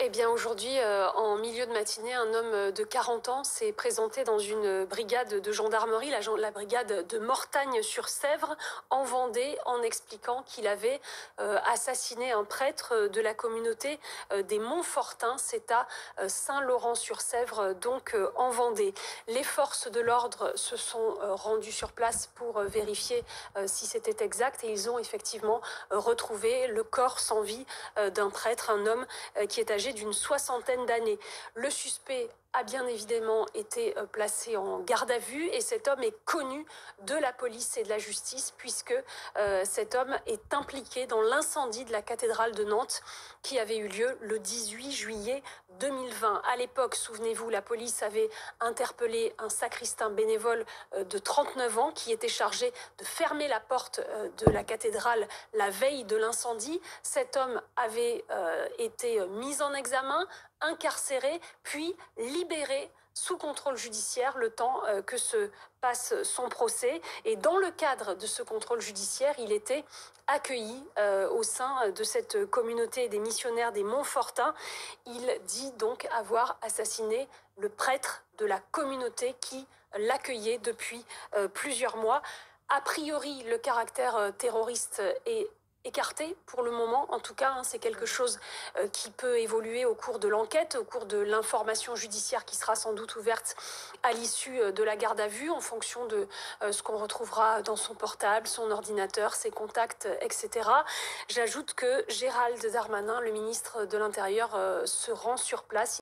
Eh bien aujourd'hui, en milieu de matinée, un homme de 40 ans s'est présenté dans une brigade de gendarmerie, la brigade de Mortagne-sur-Sèvre, en Vendée, en expliquant qu'il avait assassiné un prêtre de la communauté des Montfortins. C'est à Saint-Laurent-sur-Sèvre, donc en Vendée. Les forces de l'ordre se sont rendues sur place pour vérifier si c'était exact, et ils ont effectivement retrouvé le corps sans vie d'un prêtre, un homme qui est âgé d'une soixantaine d'années. Le suspect a bien évidemment été placé en garde à vue, et cet homme est connu de la police et de la justice, puisque cet homme est impliqué dans l'incendie de la cathédrale de Nantes qui avait eu lieu le 18 juillet 2020. À l'époque, souvenez-vous, la police avait interpellé un sacristain bénévole de 39 ans qui était chargé de fermer la porte de la cathédrale la veille de l'incendie. Cet homme avait été mis en examen, incarcéré, puis libéré sous contrôle judiciaire le temps que se passe son procès. Et dans le cadre de ce contrôle judiciaire, il était accueilli au sein de cette communauté des missionnaires des Montfortins. Il dit donc avoir assassiné le prêtre de la communauté qui l'accueillait depuis plusieurs mois. A priori, le caractère terroriste est écarté pour le moment. En tout cas, c'est quelque chose qui peut évoluer au cours de l'enquête, au cours de l'information judiciaire qui sera sans doute ouverte à l'issue de la garde à vue, en fonction de ce qu'on retrouvera dans son portable, son ordinateur, ses contacts, etc. J'ajoute que Gérald Darmanin, le ministre de l'Intérieur, se rend sur place.